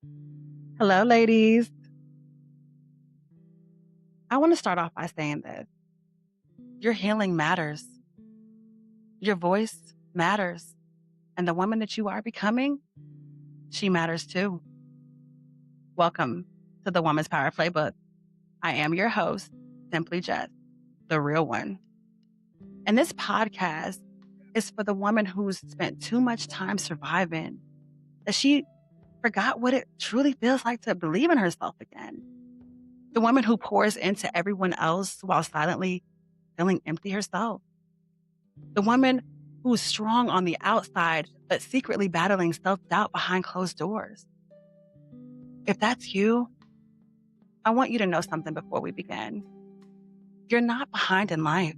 Hello, ladies. I want to start off by saying this. Your healing matters. Your voice matters. And the woman that you are becoming, she matters too. Welcome to the Woman's Power Playbook. I am your host, Simply Jess, the real one. And this podcast is for the woman who's spent too much time surviving that she forgot what it truly feels like to believe in herself again. The woman who pours into everyone else while silently feeling empty herself. The woman who's strong on the outside, but secretly battling self-doubt behind closed doors. If that's you, I want you to know something before we begin. You're not behind in life.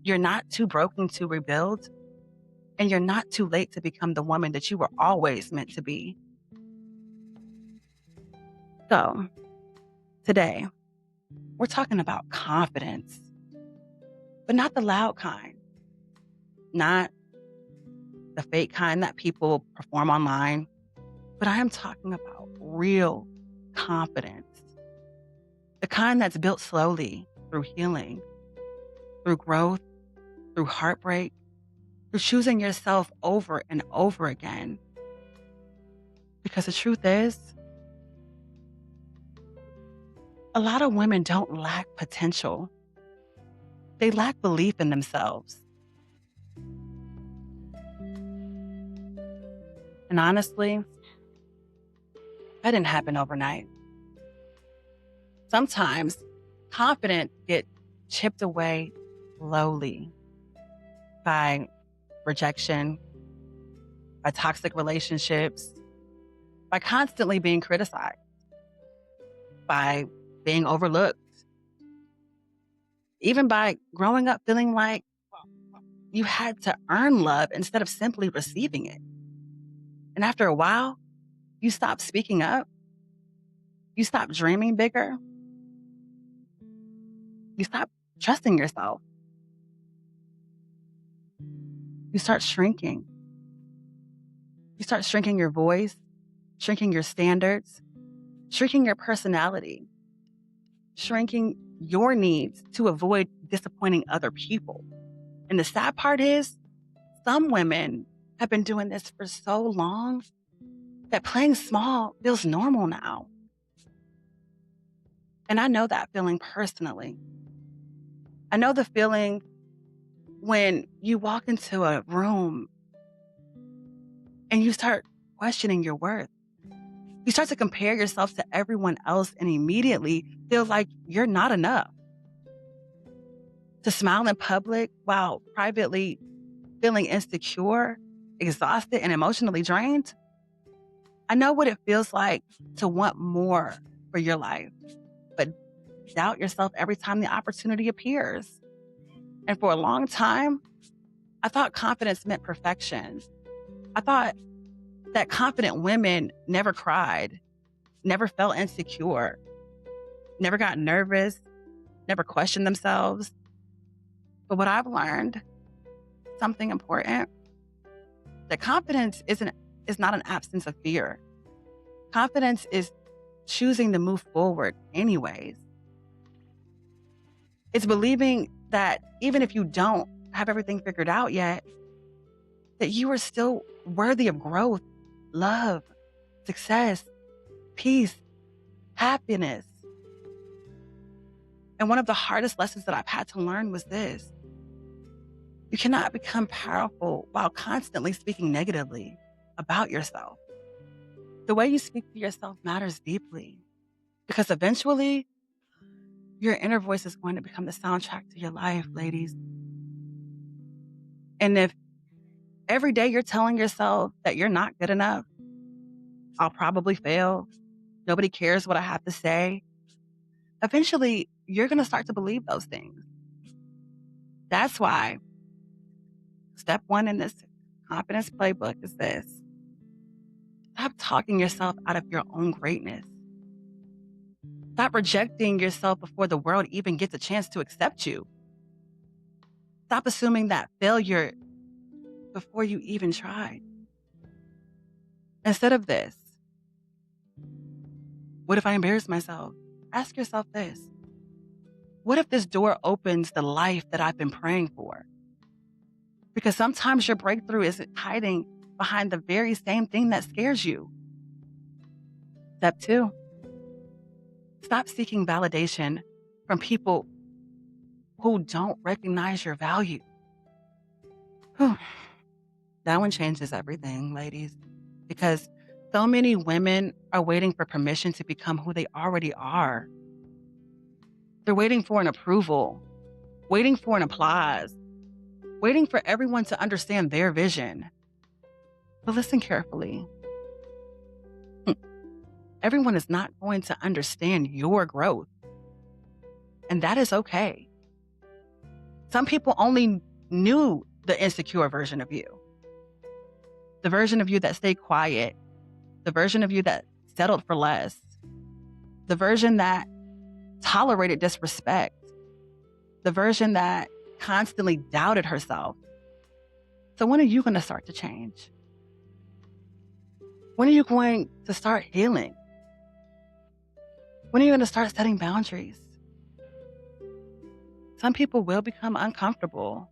You're not too broken to rebuild, and you're not too late to become the woman that you were always meant to be. So, today, we're talking about confidence, but not the loud kind, not the fake kind that people perform online, but I am talking about real confidence. The kind that's built slowly through healing, through growth, through heartbreak, through choosing yourself over and over again. Because the truth is, a lot of women don't lack potential. They lack belief in themselves. And honestly, that didn't happen overnight. Sometimes confidence gets chipped away slowly by rejection, by toxic relationships, by constantly being criticized, by being overlooked, even by growing up feeling like you had to earn love instead of simply receiving it. And after a while, you stop speaking up, you stop dreaming bigger, you stop trusting yourself, you start shrinking. You start shrinking your voice, shrinking your standards, shrinking your personality, shrinking your needs to avoid disappointing other people. And the sad part is, some women have been doing this for so long that playing small feels normal now. And I know that feeling personally. I know the feeling when you walk into a room and you start questioning your worth. You start to compare yourself to everyone else and immediately feel like you're not enough. To smile in public while privately feeling insecure, exhausted, and emotionally drained. I know what it feels like to want more for your life, but doubt yourself every time the opportunity appears. And for a long time, I thought confidence meant perfection. I thought that confident women never cried, never felt insecure, never got nervous, never questioned themselves. But what I've learned, something important, that confidence is not an absence of fear. Confidence is choosing to move forward anyways. It's believing that even if you don't have everything figured out yet, that you are still worthy of growth, love, success, peace, happiness. And one of the hardest lessons that I've had to learn was this. You cannot become powerful while constantly speaking negatively about yourself. The way you speak to yourself matters deeply because eventually your inner voice is going to become the soundtrack to your life, ladies. And if every day you're telling yourself that you're not good enough, I'll probably fail, nobody cares what I have to say, eventually you're going to start to believe those things. That's why step one in this confidence playbook is this. Stop talking yourself out of your own greatness. Stop rejecting yourself before the world even gets a chance to accept you. Stop assuming that failure before you even tried. Instead of this, What if I embarrass myself? Ask yourself this. What if this door opens the life that I've been praying for? Because sometimes your breakthrough isn't hiding behind the very same thing that scares you. Step 2, stop seeking validation from people who don't recognize your value. Whew. That one changes everything, ladies, because so many women are waiting for permission to become who they already are. They're waiting for an approval, waiting for an applause, waiting for everyone to understand their vision. But listen carefully. Everyone is not going to understand your growth, and that is okay. Some people only knew the insecure version of you, the version of you that stayed quiet, the version of you that settled for less, the version that tolerated disrespect, the version that constantly doubted herself. So when are you going to start to change? When are you going to start healing? When are you going to start setting boundaries? Some people will become uncomfortable,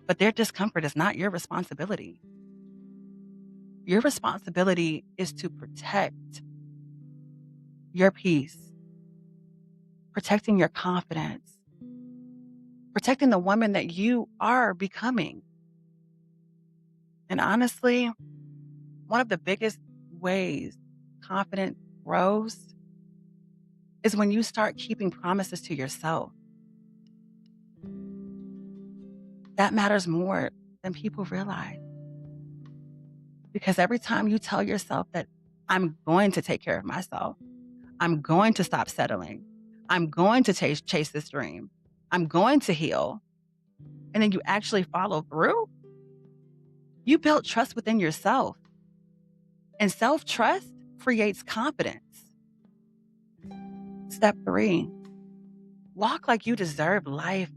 but their discomfort is not your responsibility. Your responsibility is to protect your peace, protecting your confidence, protecting the woman that you are becoming. And honestly, one of the biggest ways confidence grows is when you start keeping promises to yourself. That matters more than people realize. Because every time you tell yourself that I'm going to take care of myself, I'm going to stop settling, I'm going to chase this dream, I'm going to heal, and then you actually follow through, you build trust within yourself. And self-trust creates confidence. Step 3, walk like you deserve life.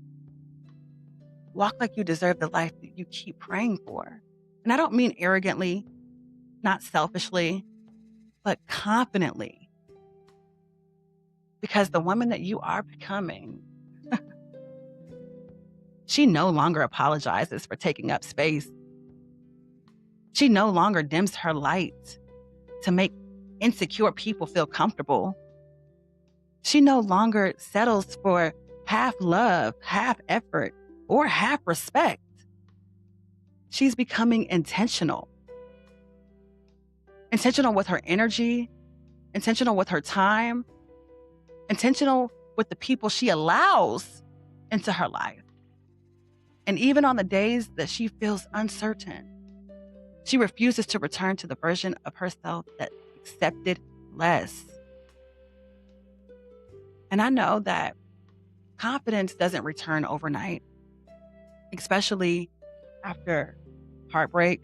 Walk like you deserve the life that you keep praying for. And I don't mean arrogantly, not selfishly, but confidently. Because the woman that you are becoming, she no longer apologizes for taking up space. She no longer dims her light to make insecure people feel comfortable. She no longer settles for half love, half effort, or half respect. She's becoming intentional. Intentional with her energy, intentional with her time, intentional with the people she allows into her life. And even on the days that she feels uncertain, she refuses to return to the version of herself that accepted less. And I know that confidence doesn't return overnight, especially after heartbreak,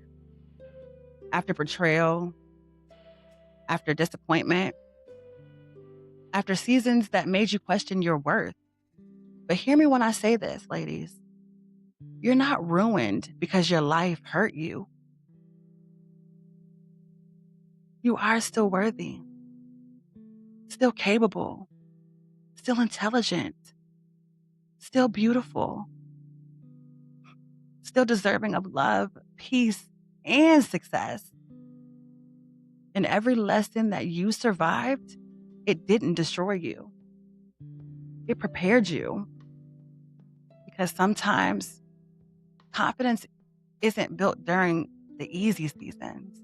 after betrayal, after disappointment, after seasons that made you question your worth. But hear me when I say this, ladies. You're not ruined because your life hurt you. You are still worthy, still capable, still intelligent, still beautiful, still deserving of love, peace, and success. And every lesson that you survived, it didn't destroy you. It prepared you. Because sometimes confidence isn't built during the easy seasons.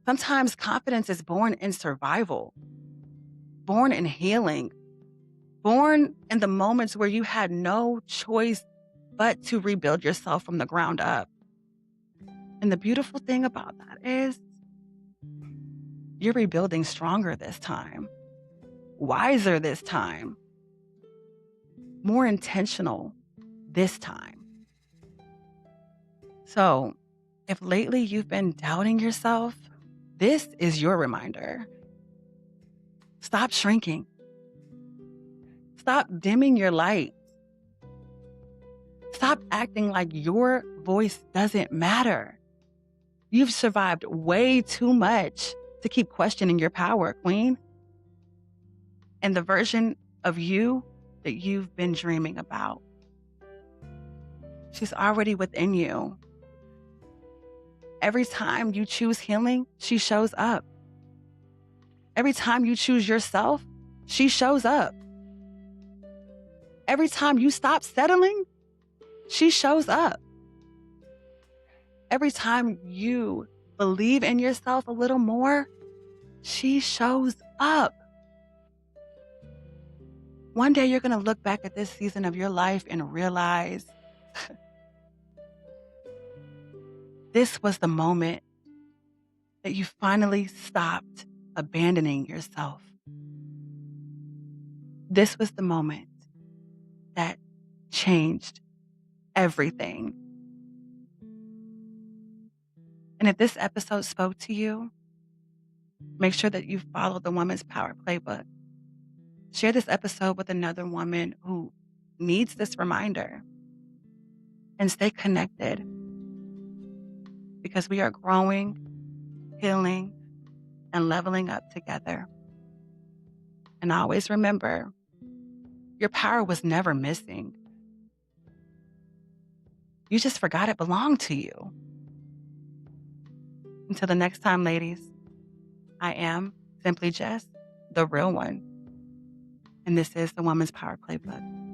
Sometimes confidence is born in survival, born in healing, born in the moments where you had no choice but to rebuild yourself from the ground up. And the beautiful thing about that is you're rebuilding stronger this time, wiser this time, more intentional this time. So, if lately you've been doubting yourself, this is your reminder. Stop shrinking. Stop dimming your light. Stop acting like your voice doesn't matter. You've survived way too much to keep questioning your power, queen, and the version of you that you've been dreaming about. She's already within you. Every time you choose healing, she shows up. Every time you choose yourself, she shows up. Every time you stop settling, she shows up. Every time you believe in yourself a little more, she shows up. One day you're going to look back at this season of your life and realize this was the moment that you finally stopped abandoning yourself. This was the moment that changed everything. And if this episode spoke to you, make sure that you follow the Woman's Power Playbook. Share this episode with another woman who needs this reminder. And stay connected, because we are growing, healing, and leveling up together. And always remember, your power was never missing. You just forgot it belonged to you. Until the next time, ladies, I am Simply Jess, the real one. And this is the Woman's Power Playbook.